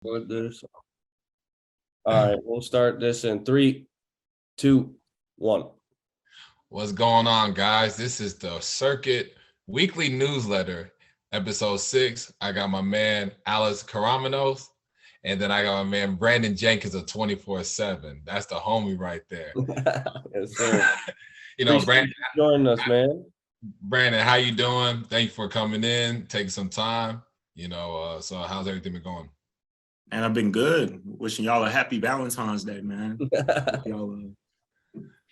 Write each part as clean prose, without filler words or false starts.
What this? All right, we'll start this in 3, 2, 1. What's going on, guys? This is the Circuit Weekly Newsletter, episode 6. I got my man Alex Karamanos, and then I got my man Brandon Jenkins of 24/7. That's the homie right there. Yes, sir. Brandon, Joining us, man. how you doing? Thank you for coming in, taking some time. So how's everything been going? And I've been good. Wishing y'all a happy Valentine's Day, man.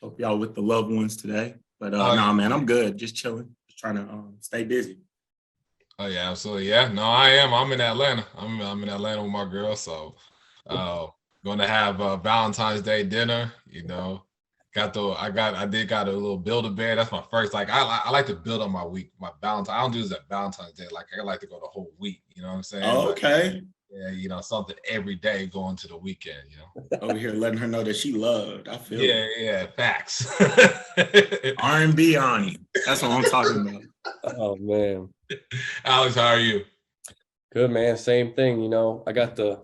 Hope y'all with the loved ones today. But man, I'm good. Just chilling. Just trying to stay busy. Oh yeah, absolutely. Yeah, no, I am. I'm in Atlanta. I'm in Atlanta with my girl. So going to have a Valentine's Day dinner. I did got a little Build-A-Bear. That's my first. Like I like to build up my week, my Valentine. I don't do this at Valentine's Day. Like I like to go the whole week. You know what I'm saying? Oh, okay. Yeah, something every day going to the weekend, Over here letting her know that she loved. I feel Yeah, facts. R&B on you. That's what I'm talking about. Oh, man. Alex, how are you? Good, man. Same thing, I got the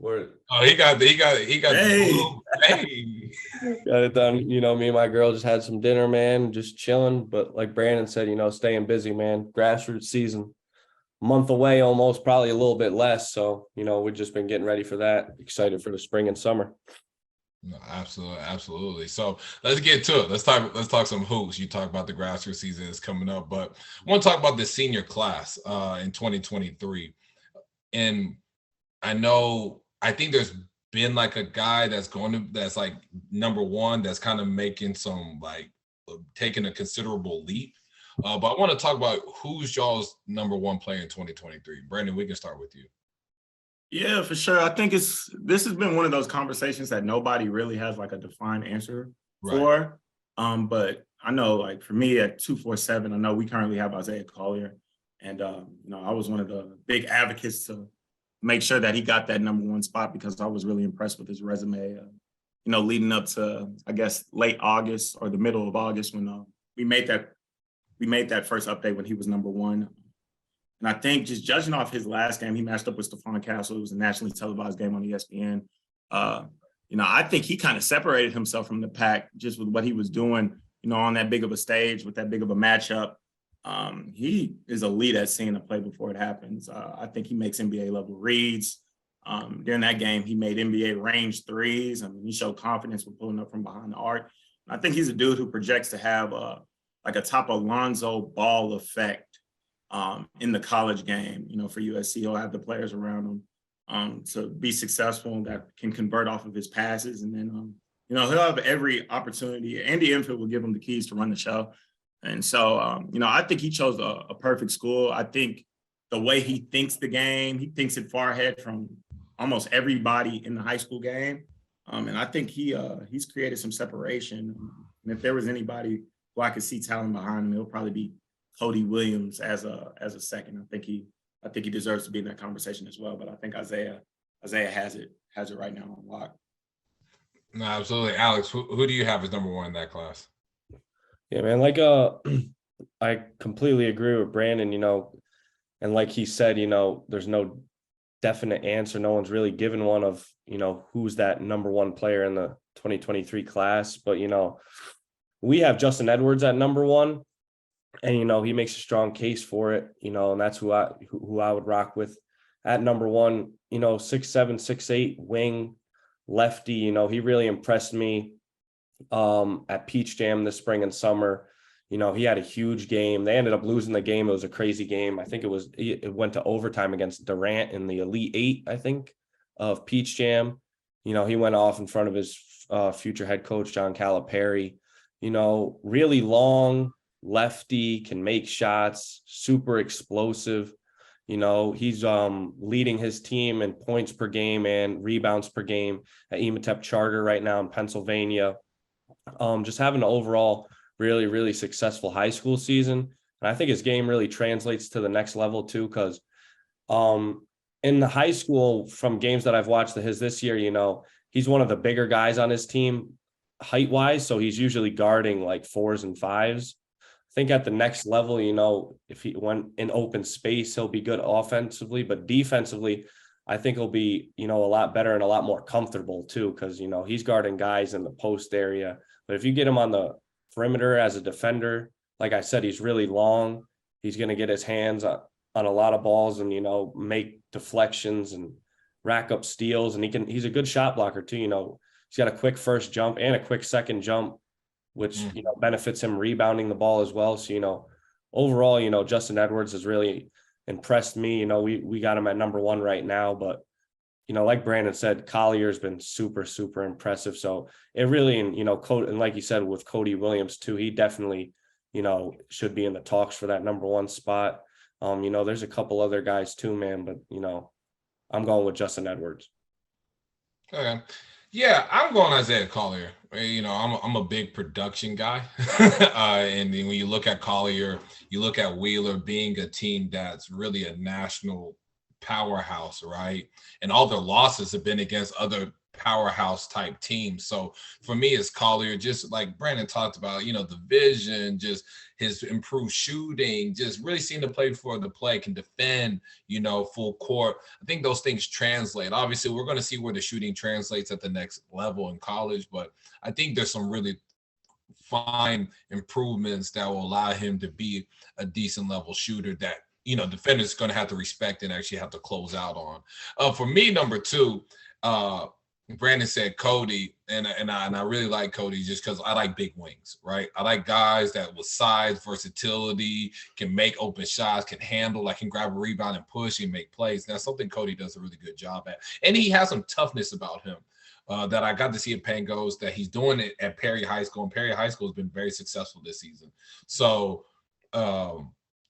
word. Oh, he got Hey. Got it done. Me and my girl just had some dinner, man, just chilling. But like Brandon said, staying busy, man. Grassroots season. Month away almost, probably a little bit less. So, we've just been getting ready for that. Excited for the spring and summer. No, absolutely. So let's get to it. Let's talk some hoops. You talk about the grassroots season is coming up, but I want to talk about the senior class in 2023. And I think there's been like a guy that's like number one, that's kind of making some like taking a considerable leap. But I want to talk about who's y'all's number one player in 2023. Brandon, we can start with you. Yeah, for sure. I think this has been one of those conversations that nobody really has like a defined answer for. But I know, like for me at 247, I know we currently have Isaiah Collier, and I was one of the big advocates to make sure that he got that number one spot because I was really impressed with his resume. Leading up to I guess late August or the middle of August when we made that first update when he was number one. And I think just judging off his last game, he matched up with Stephon Castle. It was a nationally televised game on ESPN. I think he kind of separated himself from the pack just with what he was doing, on that big of a stage with that big of a matchup. He is elite at seeing a play before it happens. I think he makes NBA level reads. During that game, he made NBA range threes. I mean, he showed confidence with pulling up from behind the arc. I think he's a dude who projects to have like a top Alonzo Ball effect in the college game, for USC. He'll have the players around him to be successful that can convert off of his passes. And then, he'll have every opportunity. Andy Enfield will give him the keys to run the show. And so, I think he chose a perfect school. I think the way he thinks the game, he thinks it far ahead from almost everybody in the high school game. And I think he's created some separation. And if there was anybody who I could see talent behind him, it'll probably be Cody Williams as a second. I think he deserves to be in that conversation as well. But I think Isaiah has it right now on lock. No, absolutely. Alex, who do you have as number one in that class? Yeah, man. Like I completely agree with Brandon, and like he said, there's no definite answer. No one's really given one of, who's that number one player in the 2023 class. But, we have Justin Edwards at number one. And, he makes a strong case for it, and that's who I would rock with at number one, 6'7", 6'8", wing, lefty. He really impressed me at Peach Jam this spring and summer. He had a huge game. They ended up losing the game. It was a crazy game. I think it went to overtime against Durant in the Elite Eight, I think, of Peach Jam. He went off in front of his future head coach, John Calipari. Really long, lefty, can make shots, super explosive. He's leading his team in points per game and rebounds per game at Ematep Charter right now in Pennsylvania. Just having an overall really, really successful high school season. And I think his game really translates to the next level too, because in the high school, from games that I've watched of his this year, he's one of the bigger guys on his team height-wise, so he's usually guarding like 4s and 5s. I think at the next level, if he went in open space, he'll be good offensively, but defensively, I think he'll be, a lot better and a lot more comfortable too, because, he's guarding guys in the post area. But if you get him on the perimeter as a defender, like I said, he's really long. He's going to get his hands on a lot of balls and, make deflections and rack up steals. And he's a good shot blocker too. He's got a quick first jump and a quick second jump, which, benefits him rebounding the ball as well. So, overall, Justin Edwards has really impressed me. We got him at number 1 right now, but like Brandon said, Collier's been super, super impressive. So it really, and and like you said with Cody Williams too, he definitely, should be in the talks for that number 1 spot. There's a couple other guys too, man, but I'm going with Justin Edwards. Okay. Yeah, I'm going Isaiah Collier. I'm a big production guy. And then when you look at Collier, you look at Wheeler being a team that's really a national powerhouse, right? And all their losses have been against other powerhouse type teams. So for me, it's Collier, just like Brandon talked about, the vision, just his improved shooting, just really seeing to play for the play, can defend, full court. I think those things translate. Obviously, we're going to see where the shooting translates at the next level in college, but I think there's some really fine improvements that will allow him to be a decent level shooter that, defenders going to have to respect and actually have to close out on. For me, number 2, Brandon said Cody, and I really like Cody just because I like big wings, right? I like guys that with size, versatility, can make open shots, can handle, can grab a rebound and push and make plays. That's something Cody does a really good job at. And he has some toughness about him that I got to see at Pangos, that he's doing it at Perry High School. And Perry High School has been very successful this season. So,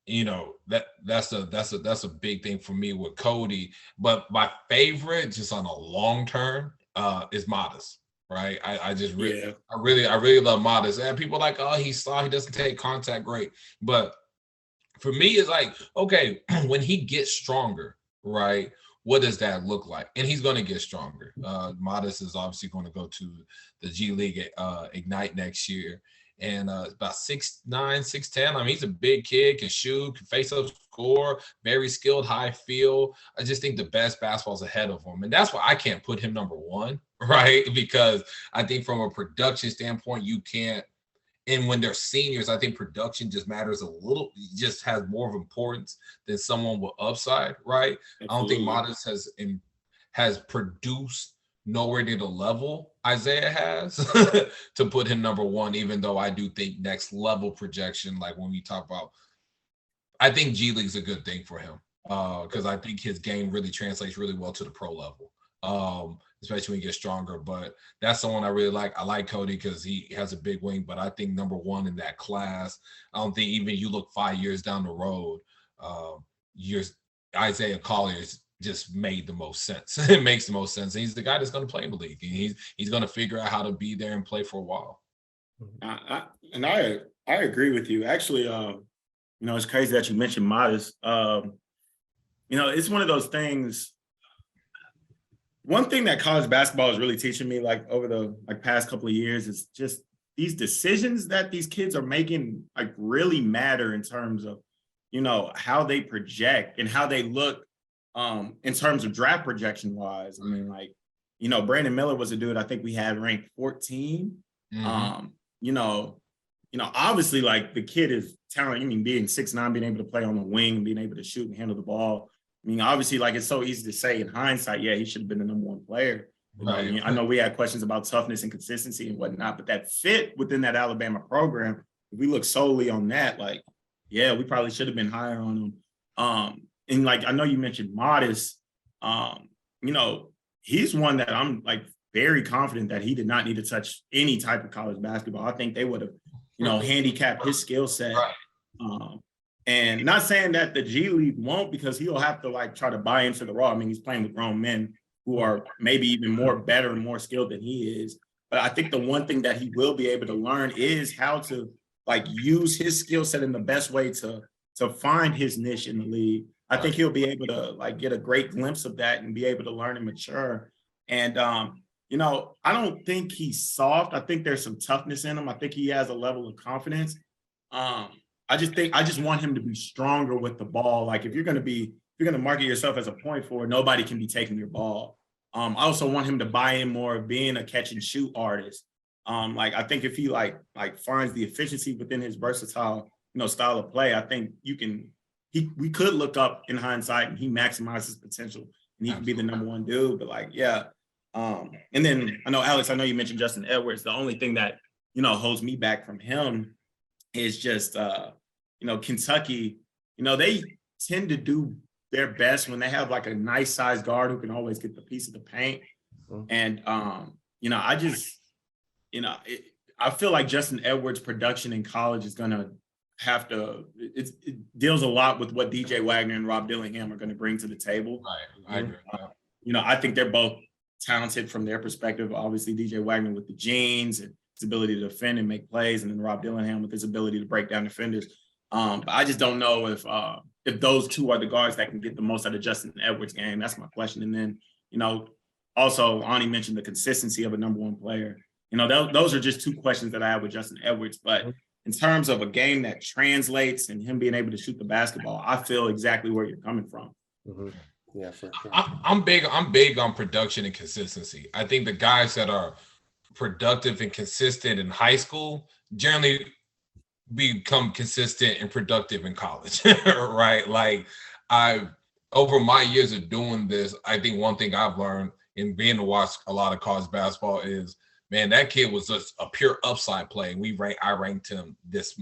that's a big thing for me with Cody. But my favorite, just on a long term, is Modest, right? I really love Modest. And people are like, oh, he doesn't take contact great. But for me, it's like, okay, when he gets stronger, right? What does that look like? And he's going to get stronger. Modest is obviously going to go to the G League Ignite next year. And about 6'9", 6'10". I mean, he's a big kid, can shoot, can face up, score, very skilled, high feel. I just think the best basketball's ahead of him. And that's why I can't put him number 1, right? Because I think from a production standpoint, you can't. And when they're seniors, I think production just matters a little, just has more of importance than someone with upside, right? Absolutely. I don't think Modest has produced nowhere near the level Isaiah has to put him number 1, even though I do think next level projection, like when we talk about, I think G League's a good thing for him because I think his game really translates really well to the pro level, especially when he gets stronger. But that's someone I really like. I like Cody because he has a big wing, but I think number 1 in that class, I don't think even you look 5 years down the road, Isaiah Collier's just made the most sense. It makes the most sense. He's the guy that's going to play in the league. And he's going to figure out how to be there and play for a while. I agree with you. Actually, it's crazy that you mentioned Modest. It's one of those things. One thing that college basketball is really teaching me, over the past couple of years, is just these decisions that these kids are making, really matter in terms of, how they project and how they look. In terms of draft projection wise, I mean, Brandon Miller was a dude I think we had ranked 14. Obviously, the kid is talented. I mean, being 6'9", being able to play on the wing, being able to shoot and handle the ball. I mean, obviously, it's so easy to say in hindsight, yeah, he should have been the number 1 player. Right. I know we had questions about toughness and consistency and whatnot, but that fit within that Alabama program, if we look solely on that, yeah, we probably should have been higher on him. And I know you mentioned Modest, he's one that I'm very confident that he did not need to touch any type of college basketball. I think they would have, handicapped his skill set. Right. And not saying that the G League won't, because he'll have to try to buy into the raw. I mean, he's playing with grown men who are maybe even more better and more skilled than he is. But I think the one thing that he will be able to learn is how to use his skill set in the best way to find his niche in the league. I think he'll be able to get a great glimpse of that and be able to learn and mature. And, I don't think he's soft. I think there's some toughness in him. I think he has a level of confidence. I just want him to be stronger with the ball. If you're going you're going to market yourself as a point forward, nobody can be taking your ball. I also want him to buy in more of being a catch and shoot artist. Like I think if he like finds the efficiency within his versatile, style of play, I think we could look up in hindsight and he maximizes potential and he could be the number one dude. But like, yeah. And then I know Alex, I know you mentioned Justin Edwards. The only thing that, holds me back from him is just Kentucky, they tend to do their best when they have like a nice sized guard who can always get the piece of the paint. And I just, I feel like Justin Edwards' production in college is gonna have to. It deals a lot with what DJ Wagner and Rob Dillingham are going to bring to the table. Right, I agree. I think they're both talented from their perspective. Obviously, DJ Wagner with the genes and his ability to defend and make plays, and then Rob Dillingham with his ability to break down defenders. But I just don't know if those two are the guards that can get the most out of Justin Edwards' game. That's my question. And then, also Ani mentioned the consistency of a number one player. Those are just two questions that I have with Justin Edwards. But in terms of a game that translates and him being able to shoot the basketball, I feel exactly where you're coming from. Mm-hmm. Yeah, for sure. I'm big on production and consistency. I think the guys that are productive and consistent in high school generally become consistent and productive in college, right? Like over my years of doing this, I think one thing I've learned in being to watch a lot of college basketball is, man, that kid was just a pure upside play. I ranked him this,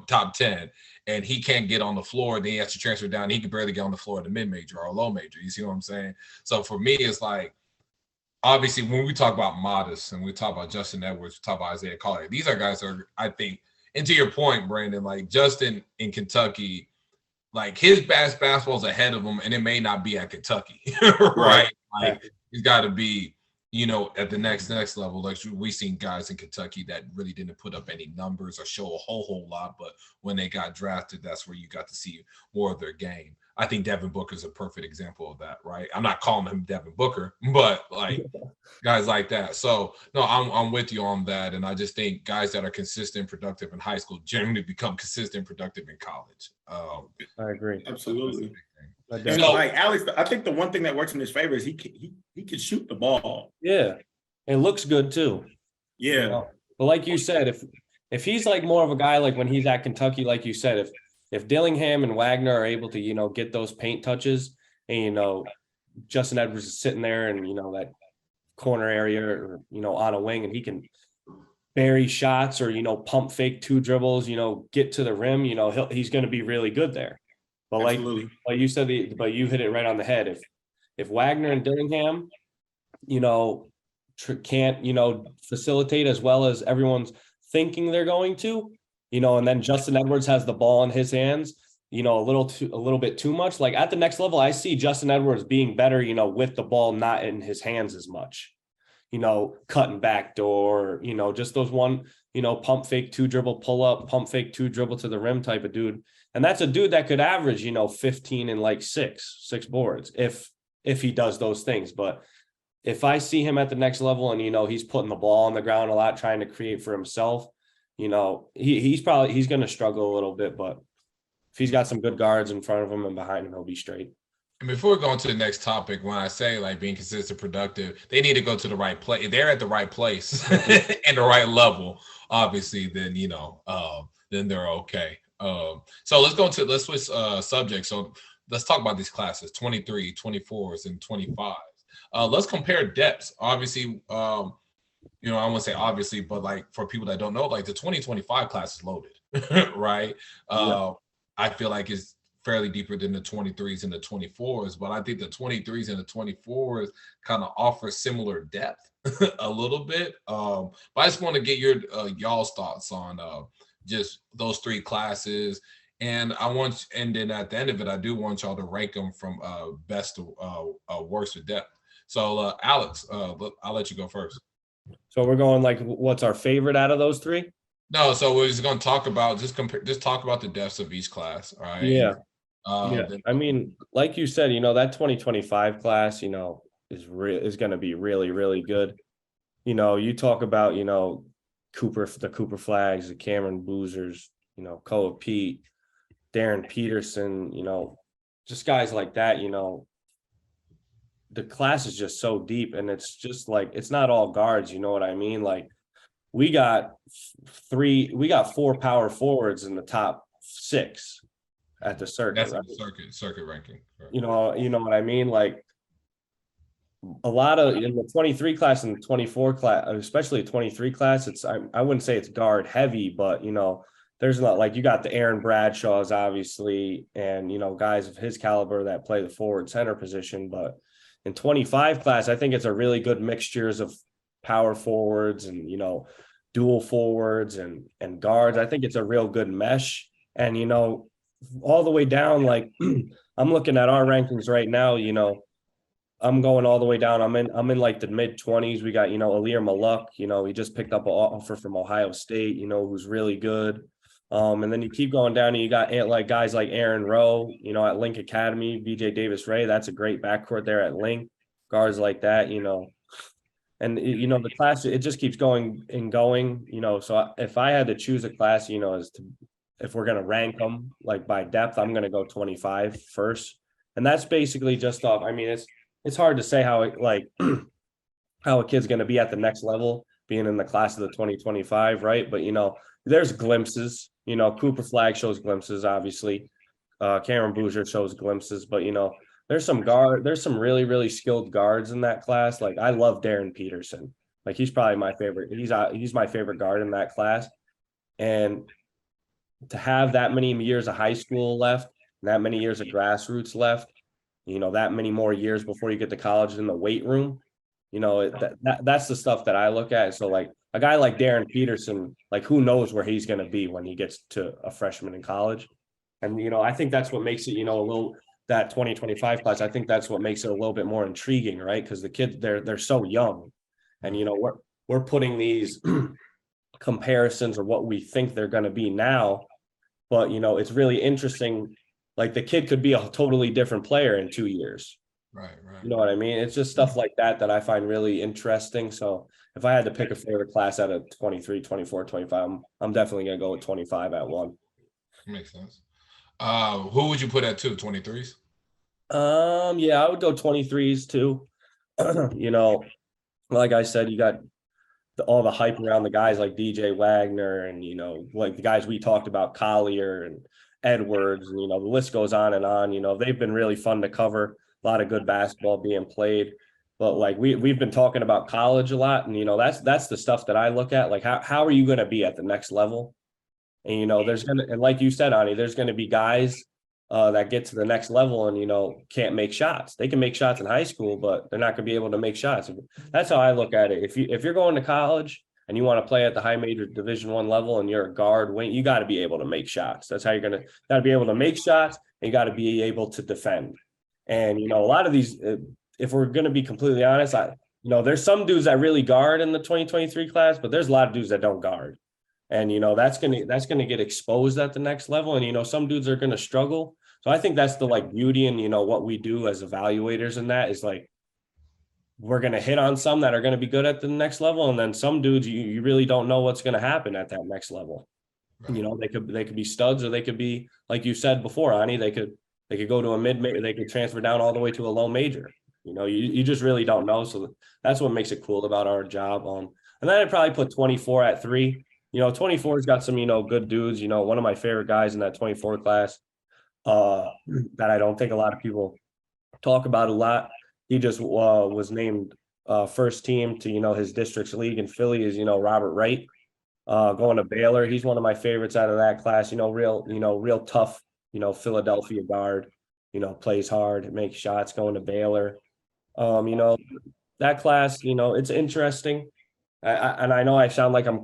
top 10, and he can't get on the floor. Then he has to transfer down. He can barely get on the floor at the mid-major or a low major. You see what I'm saying? So for me, it's like, obviously, when we talk about Modest and we talk about Justin Edwards, we talk about Isaiah Collier, these are guys that are, I think, and to your point, Brandon, like Justin in Kentucky, like his basketball is ahead of him, and it may not be at Kentucky, right? Like he's got to be, at the next level. Like we've seen guys in Kentucky that really didn't put up any numbers or show a whole lot, but when they got drafted, that's where you got to see more of their game. I think Devin Booker is a perfect example of that, right? I'm not calling him Devin Booker, but like guys like that. So no, I'm with you on that, and I just think guys that are consistent, productive in high school generally become consistent, productive in college. I agree, absolutely. And like Alex, I think the one thing that works in his favor is he can shoot the ball. Yeah, it looks good too. Yeah, but like you said, if he's like more of a guy like when he's at Kentucky, like you said, if Dillingham and Wagner are able to, get those paint touches and, Justin Edwards is sitting there and, that corner area or, on a wing and he can bury shots or, like fake 2 dribbles, get to the rim, he's going to be really good there. But like you said, but you hit it right on the head. If Wagner and Dillingham, can't, facilitate as well as everyone's thinking they're going to, and then Justin Edwards has the ball in his hands, a little bit too much. Like at the next level, I see Justin Edwards being better, with the ball not in his hands as much, cutting back door, just those one, pump fake 2 dribble pull up, pump fake 2 dribble to the rim type of dude. And that's a dude that could average, 15 and like six boards if he does those things. But if I see him at the next level and, he's putting the ball on the ground a lot, trying to create for himself, he's going to struggle a little bit, but if he's got some good guards in front of him and behind him, he'll be straight. And before we go on to the next topic, when I say like being consistent, productive, they need to go to the right place. If they're at the right place and the right level, obviously, then, then they're okay. So let's switch subjects. So let's talk about these classes, 23, 24s, and 25s. Let's compare depths. Obviously, I won't say obviously, but like for people that don't know, like the 2025 class is loaded, right? I feel like it's fairly deeper than the 23s and the 24s, but I think the 23s and the 24s kind of offer similar depth a little bit. But I just want to get your y'all's thoughts on just those 3 classes. And then at the end of it, I do want y'all to rank them from best to worst with depth. So Alex, I'll let you go first. So we're going like, what's our favorite out of those 3? No, so we're just going to talk about just talk about the depths of each class. All right. Yeah. I mean, like you said, that 2025 class, is going to be really, really good. You talk about, the Cooper Flags, the Cameron Boozers, Koa Pete, Darren Peterson, just guys like that, the class is just so deep, and it's just like, it's not all guards, you know what I mean? Like we got four power forwards in the top 6 at the circuit, That's right? the circuit ranking. Right. You know what I mean? Like a lot of in the 23 class and the 24 class, especially 23 class, I wouldn't say it's guard heavy, but there's not, like, you got the Aaron Bradshaws, obviously, and guys of his caliber that play the forward center position. But in 25 class, I think it's a really good mixtures of power forwards and dual forwards and guards. I think it's a real good mesh. And all the way down, like I'm looking at our rankings right now, I'm going all the way down. I'm in like the mid-20s. We got, Alir Maluk, he just picked up an offer from Ohio State, who's really good. And then you keep going down and you got like guys like Aaron Rowe, at Link Academy, BJ Davis Ray. That's a great backcourt there at Link. Guards like that, and the class, it just keeps going and going, so if I had to choose a class, if we're going to rank them like by depth, I'm going to go 25 first. And that's basically just off. I mean, it's hard to say how how a kid's going to be at the next level being in the class of the 2025, right? But there's glimpses. Cooper Flag shows glimpses, obviously. Cameron Bouger shows glimpses, but there's some really, really skilled guards in that class. Like I love Darren Peterson. Like he's probably my favorite. He's my favorite guard in that class. And to have that many years of high school left, and that many years of grassroots left, that many more years before you get to college in the weight room, that's the stuff that I look at. So like a guy like Darren Peterson, like who knows where he's going to be when he gets to a freshman in college. And, I think that's what makes it, a little, that 2025 class, I think that's what makes it a little bit more intriguing, right? Because the kids, they're so young, and, we're putting these comparisons of what we think they're going to be now. But, it's really interesting. Like the kid could be a totally different player in 2 years. Right. You know what I mean? It's just stuff like that I find really interesting. So if I had to pick a favorite class out of 23, 24, 25, I'm definitely going to go with 25 at 1. Makes sense. Who would you put at 2? 23s? Yeah, I would go 23s too. Like I said, you got all the hype around the guys like DJ Wagner and, like the guys we talked about, Collier and Edwards, and, the list goes on and on. They've been really fun to cover. A lot of good basketball being played. But like we've been talking about college a lot, and that's the stuff that I look at. Like how are you going to be at the next level? And and like you said, Ani, there's going to be guys that get to the next level and can't make shots. They can make shots in high school, but they're not going to be able to make shots. That's how I look at it. If you're going to college and you want to play at the high major Division I level and you're a guard wing, you got to be able to make shots. That's how you're going to got to be able to make shots, and you got to be able to defend. And a lot of these, if we're going to be completely honest, there's some dudes that really guard in the 2023 class, but there's a lot of dudes that don't guard. And that's gonna get exposed at the next level. And some dudes are gonna struggle. So I think that's the beauty and what we do as evaluators in that is like we're gonna hit on some that are gonna be good at the next level, and then some dudes you really don't know what's gonna happen at that next level. Right. They could be studs, or they could be, like you said before, Ani, they could go to a mid-major, they could transfer down all the way to a low major. You just really don't know. So that's what makes it cool about our job. And then I'd probably put 24 at 3. 24's got some, good dudes. One of my favorite guys in that 24 class that I don't think a lot of people talk about a lot. He just was named first team to, his district's league in Philly is, Robert Wright going to Baylor. He's one of my favorites out of that class, real tough, Philadelphia guard, plays hard, makes shots, going to Baylor. That class, it's interesting. And I know I sound like I'm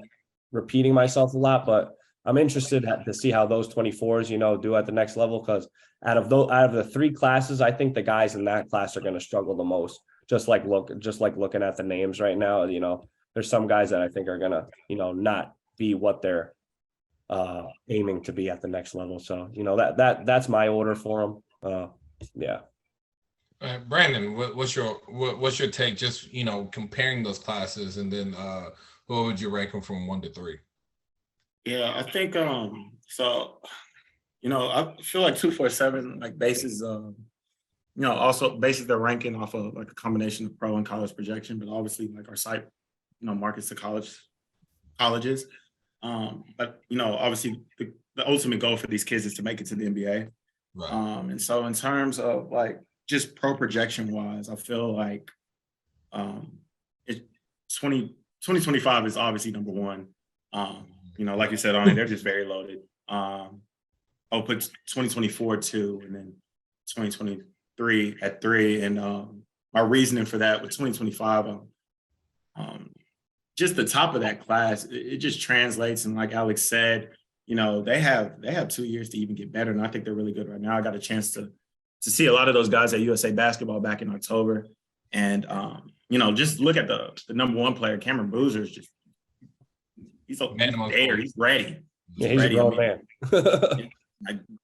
repeating myself a lot, but I'm interested to see how those 24s, do at the next level, because out of the 3 classes, I think the guys in that class are going to struggle the most. Just like looking at the names right now, there's some guys that I think are going to, not be what they're aiming to be at the next level. So, that's my order for them. Yeah. Brandon, what's your take? Just comparing those classes, and then what would you rank them from 1 to 3? Yeah, I think so. I feel like 247 like bases also bases their ranking off of like a combination of pro and college projection, but obviously like our site, markets to colleges. But obviously the ultimate goal for these kids is to make it to the NBA. Right. And so in terms of like just pro projection wise, I feel like it 2025 is obviously number one. Like you said on it, they're just very loaded. I'll put 2024 2 and then 2023 at 3. And my reasoning for that with 2025, just the top of that class, it just translates. And like Alex said, they have 2 years to even get better. And I think they're really good right now. I got a chance to see a lot of those guys at USA Basketball back in October. And, just look at the number one player, Cameron Boozer, is just, he's there, he's ready. He's a grown man.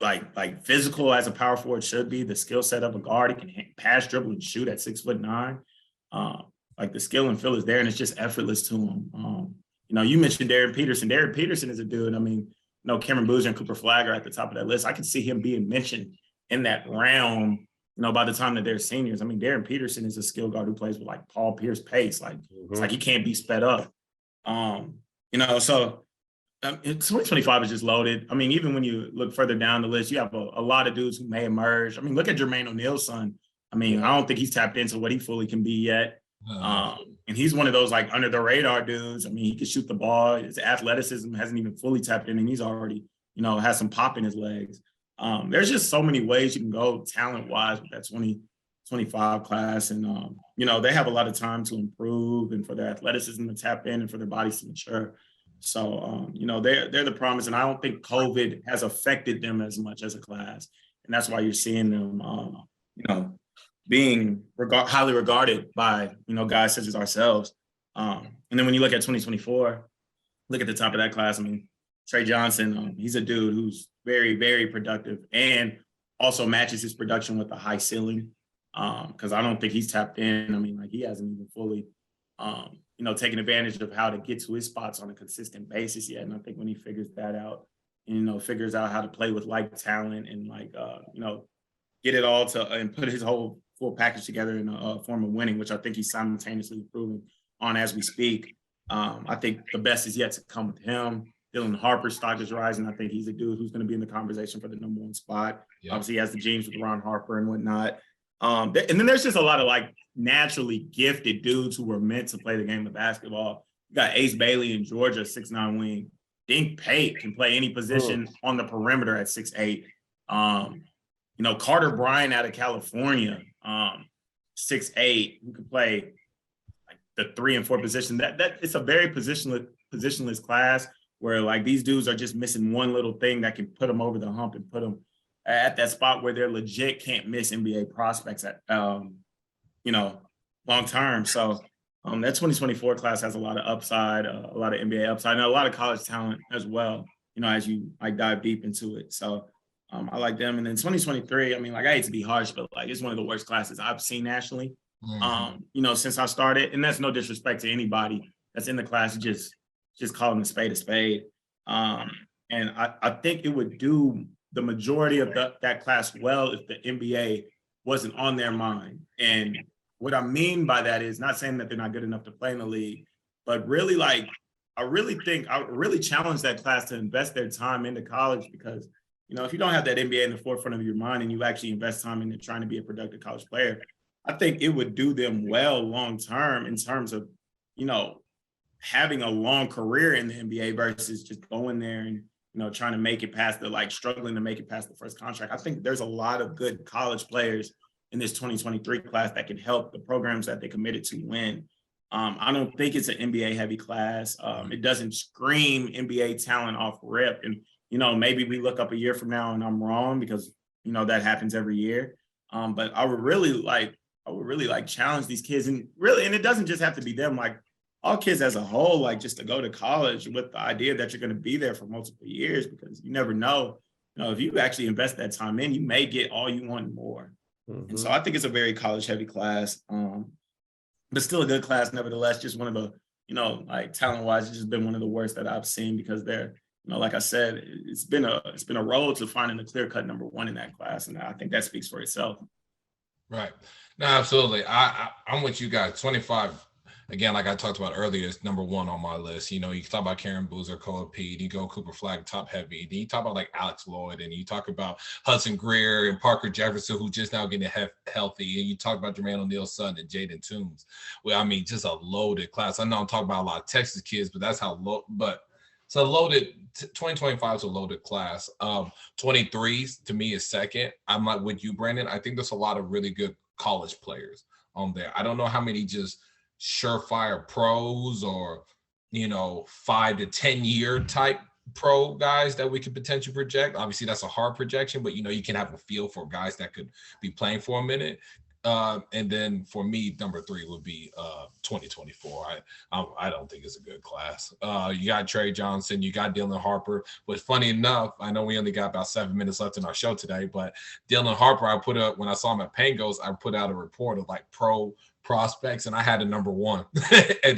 like physical as a power forward should be, the skill set of a guard. He can pass, dribble, and shoot at 6'9". Like the skill and feel is there, and it's just effortless to him. You mentioned Darren Peterson. Darren Peterson is a dude. I mean, Cameron Boozer and Cooper Flagg are at the top of that list. I can see him being mentioned in that realm, by the time that they're seniors. I mean, Darren Peterson is a skill guard who plays with like Paul Pierce pace. Like it's like he can't be sped up. So 2025 is just loaded. I mean, even when you look further down the list, you have a lot of dudes who may emerge. I mean, look at Jermaine O'Neal's son. I mean, I don't think he's tapped into what he fully can be yet. And he's one of those like under the radar dudes. I mean, he can shoot the ball. His athleticism hasn't even fully tapped in, and he's already, has some pop in his legs. There's just so many ways you can go talent wise with that 2025 class. And, they have a lot of time to improve and for their athleticism to tap in and for their bodies to mature. So, they're the promise. And I don't think COVID has affected them as much as a class. And that's why you're seeing them, being highly regarded by, guys such as ourselves. And then when you look at 2024, look at the top of that class. I mean, Trey Johnson, he's a dude who's very, very productive and also matches his production with a high ceiling. Because I don't think he's tapped in. I mean, like he hasn't even fully, taken advantage of how to get to his spots on a consistent basis yet. And I think when he figures that out, figures out how to play with like talent and like, get it all and put his whole full package together in a form of winning, which I think he's simultaneously improving on as we speak. I think the best is yet to come with him. Dylan Harper's stock is rising. I think he's a dude who's going to be in the conversation for the number one spot. Yep. Obviously, he has the genes with Ron Harper and whatnot. And then there's just a lot of like naturally gifted dudes who were meant to play the game of basketball. You got Ace Bailey in Georgia, 6'9" wing. Dink Pate can play any position on the perimeter at 6'8". Carter Bryant out of California, 6'8", who can play like the 3 and 4 position. That it's a very positionless class where like these dudes are just missing one little thing that can put them over the hump and put them at that spot where they're legit can't miss NBA prospects at long term. So that 2024 class has a lot of upside, a lot of NBA upside, and a lot of college talent as well, as you like dive deep into it. So I like them. And then 2023, I mean, like I hate to be harsh, but like it's one of the worst classes I've seen nationally, since I started. And that's no disrespect to anybody that's in the class, just calling a spade a spade. And I think it would do the majority of that class well if the NBA wasn't on their mind. And what I mean by that is not saying that they're not good enough to play in the league, but really like, I really challenge that class to invest their time into college because, if you don't have that NBA in the forefront of your mind and you actually invest time into trying to be a productive college player, I think it would do them well long-term in terms of, having a long career in the NBA versus just going there and, trying to make it past struggling to make it past the first contract. I think there's a lot of good college players in this 2023 class that can help the programs that they committed to win. I don't think it's an NBA heavy class. It doesn't scream NBA talent off rip. And, maybe we look up a year from now and I'm wrong because, that happens every year. But I would really like challenge these kids and it doesn't just have to be them, like all kids as a whole, like just to go to college with the idea that you're going to be there for multiple years because you never know, if you actually invest that time in, you may get all you want and more. Mm-hmm. And so I think it's a very college heavy class, but still a good class. Nevertheless, just one of the, like talent wise, it's just been one of the worst that I've seen because they're like I said, it's been a road to finding the clear-cut number one in that class, and I think that speaks for itself. Right. No, absolutely. I'm with you guys. 25. Again, like I talked about earlier, is number one on my list. You can talk about Karen Boozer, Koa Pede, you go Cooper Flag, top heavy. Then you talk about like Alex Lloyd, and you talk about Hudson Greer and Parker Jefferson, who just now getting healthy. And you talk about Jermaine O'Neal's son and Jaden Toombs. Well, I mean, just a loaded class. I know I'm talking about a lot of Texas kids, but that's how low. But it's a loaded. 2025 is a loaded class. 23s to me is second. I'm like with you, Brandon. I think there's a lot of really good college players on there. I don't know how many just surefire pros or 5 to 10 year type pro guys that we could potentially project. Obviously that's a hard projection, but you can have a feel for guys that could be playing for a minute. And then for me, number 3 would be 2024. I don't think it's a good class. You got Trey Johnson, you got Dylan Harper. But funny enough, I know we only got about 7 minutes left in our show today, but Dylan Harper, I put up when I saw him at Pangos, I put out a report of like pro prospects, and I had a number 1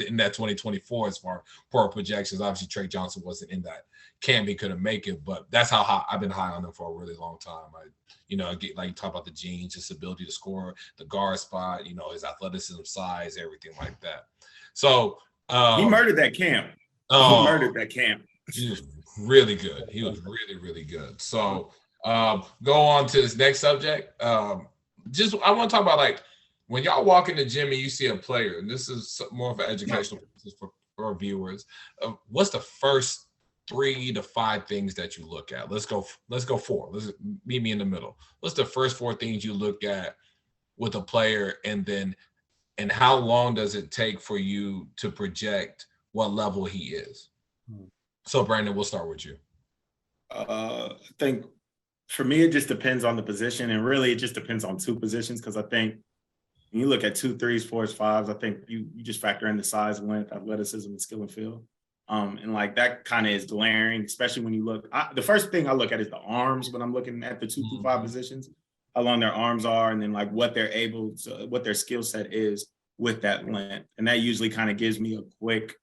in that 2024 as far pro projections. Obviously, Trey Johnson wasn't in that camp; he couldn't make it, but that's how high I've been high on him for a really long time. Get like you talk about the genes, his ability to score, the guard spot, his athleticism, size, everything like that. So he murdered that camp. He murdered that camp. He was really good. He was really, really good. So go on to this next subject. I want to talk about like when y'all walk in the gym and you see a player, and this is more of an educational purpose for our viewers. What's the first 3 to 5 things that you look at? Let's go 4. Let's meet me in the middle. What's the first 4 things you look at with a player, and how long does it take for you to project what level he is? So Brandon, we'll start with you. I think for me, it just depends on the position, and really it just depends on 2 positions, because I think when you look at 2, 3s, 4s, 5s, I think you just factor in the size, length, athleticism, and skill and feel. And like that kind of is glaring, especially when you look. The first thing I look at is the arms when I'm looking at the 2 through 5 positions, how long their arms are, and then like what they're able to, what their skill set is with that length. And that usually kind of gives me a quick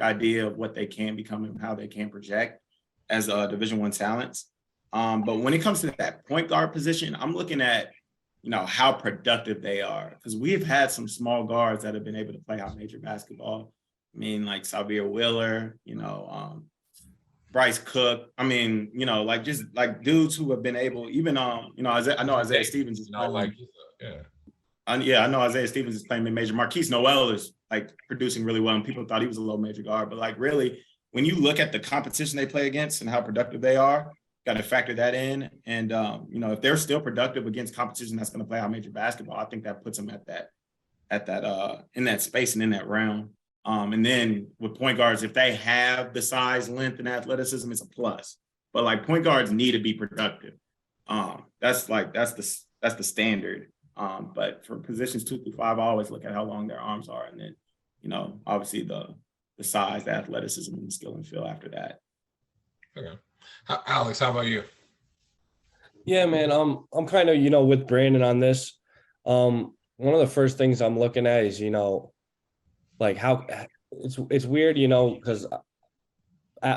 idea of what they can become and how they can project as Division I talents. But when it comes to that point guard position, I'm looking at how productive they are, because we've had some small guards that have been able to play out major basketball. I mean, like Xavier Wheeler, Bryce Cook. I mean, like just like dudes who have been able, even I know Isaiah Stevens is playing. I know Isaiah Stevens is playing mid-major. Marquise Noel is like producing really well, and people thought he was a low major guard. But like really, when you look at the competition they play against and how productive they are, got to factor that in. And if they're still productive against competition that's going to play out major basketball, I think that puts them at that in that space and in that realm. And then with point guards, if they have the size, length, and athleticism, it's a plus. But like point guards need to be productive. That's the standard. But for positions 2 through 5, I always look at how long their arms are, and then obviously the size, the athleticism, and the skill and feel after that. Okay, Alex, how about you? Yeah, man, I'm kind of with Brandon on this. One of the first things I'm looking at is like how it's weird, because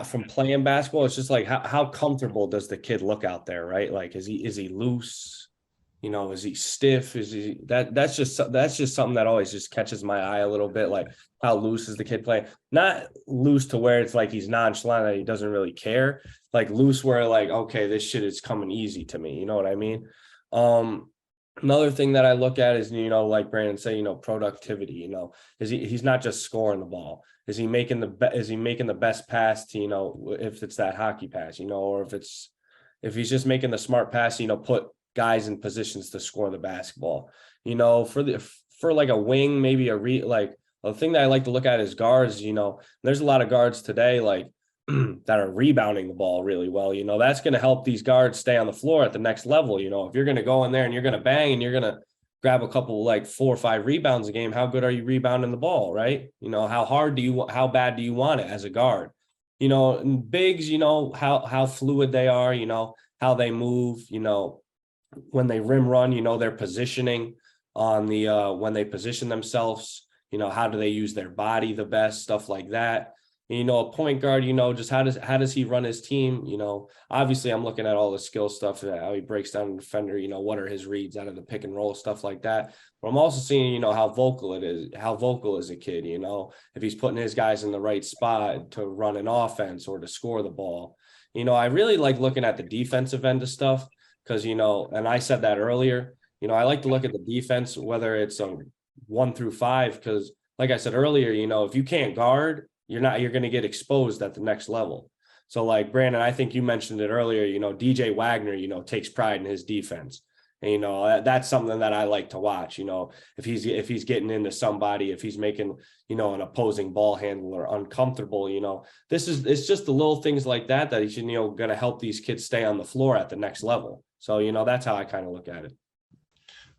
from playing basketball, it's just like how comfortable does the kid look out there, right? Like is he loose? Is he stiff? Is he that's just something that always just catches my eye a little bit. Like how loose is the kid playing? Not loose to where it's like he's nonchalant that he doesn't really care. Like loose where like, okay, this shit is coming easy to me. You know what I mean? Another thing that I look at is, like Brandon said, productivity. He's not just scoring the ball. Is he making the best pass to, if it's that hockey pass, or if he's just making the smart pass, put guys in positions to score the basketball. For like a wing, maybe the thing that I like to look at is guards. There's a lot of guards today like that are rebounding the ball really well. That's going to help these guards stay on the floor at the next level. If you're going to go in there and you're going to bang and you're going to grab a couple like 4 or 5 rebounds a game, how good are you rebounding the ball, right? How bad do you want it as a guard? And bigs, how fluid they are, how they move, when they rim run, their positioning on the when they position themselves, how do they use their body the best, stuff like that. And, a point guard, just how does he run his team? Obviously I'm looking at all the skill stuff, how he breaks down the defender, what are his reads out of the pick and roll, stuff like that. But I'm also seeing, how vocal is a kid, if he's putting his guys in the right spot to run an offense or to score the ball. I really like looking at the defensive end of stuff because, and I said that earlier, I like to look at the defense, whether it's a 1 through 5, because like I said earlier, if you can't guard, you're going to get exposed at the next level. So like Brandon, I think you mentioned it earlier, DJ Wagner, takes pride in his defense. And, that's something that I like to watch, if he's getting into somebody, if he's making, an opposing ball handler uncomfortable, it's just the little things like that he's, going to help these kids stay on the floor at the next level. So, that's how I kind of look at it.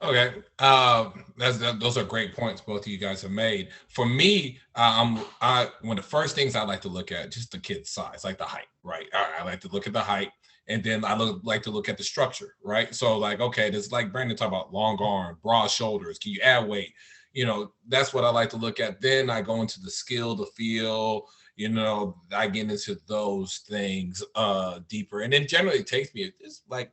Okay, those are great points both of you guys have made. For me, one of the first things I like to look at just the kid's size, like the height, right? I like to look at the height, and then I like to look at the structure, right? So like, okay, this like Brandon talked about long arm, broad shoulders. Can you add weight? That's what I like to look at. Then I go into the skill, the feel. I get into those things deeper, and then generally it takes me it's like.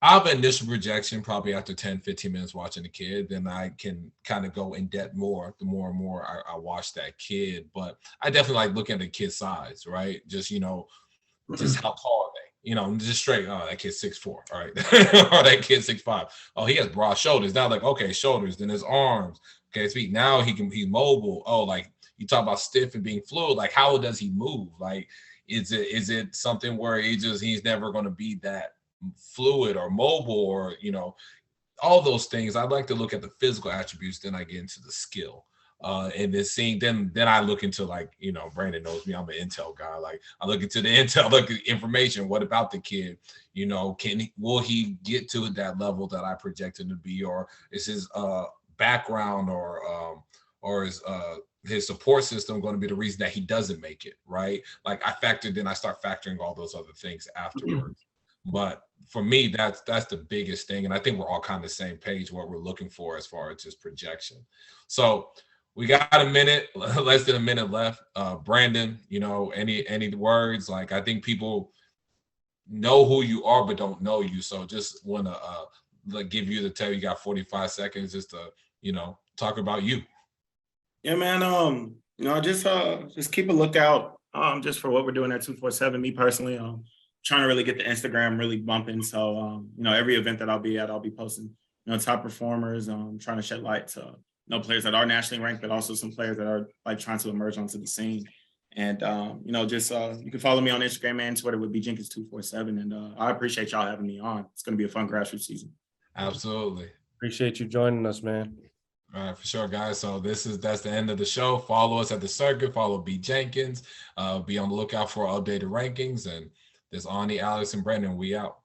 I have an initial projection probably after 10, 15 minutes watching the kid, then I can kind of go in depth more, the more and more I watch that kid. But I definitely like looking at the kid's size, right? Just, just how tall are they? Just straight, oh, that kid's 6'4", all right. Or that kid's 6'5". Oh, he has broad shoulders. Now like, okay, shoulders, then his arms, okay, his feet. Now he's mobile. Oh, like you talk about stiff and being fluid, like how does he move? Like, is it something where he's never going to be that fluid or mobile or all those things? I'd like to look at the physical attributes, then I get into the skill and then I look into like Brandon knows me, I'm an intel guy. Like I look into the intel, look at the information. What about the kid? Will he get to that level that I projected to be, or is his background or his support system going to be the reason that he doesn't make it, right? Like I start factoring all those other things afterwards. But for me, that's the biggest thing. And I think we're all kind of the same page, what we're looking for as far as just projection. So we got a minute, less than a minute left. Brandon, any words? Like, I think people know who you are, but don't know you. So just want to give you you got 45 seconds just to, talk about you. Yeah, man. Just keep a lookout just for what we're doing at 247. Me personally, trying to really get the Instagram really bumping. So, every event that I'll be at, I'll be posting, top performers, trying to shed light to, players that are nationally ranked, but also some players that are like trying to emerge onto the scene. And, you can follow me on Instagram and Twitter would be Jenkins 247. And I appreciate y'all having me on. It's going to be a fun grassroots season. Absolutely. Appreciate you joining us, man. All right, for sure, guys. So that's the end of the show. Follow us at the circuit. Follow B Jenkins. Be on the lookout for updated rankings. And there's Ani, Alex, and Brandon. We out.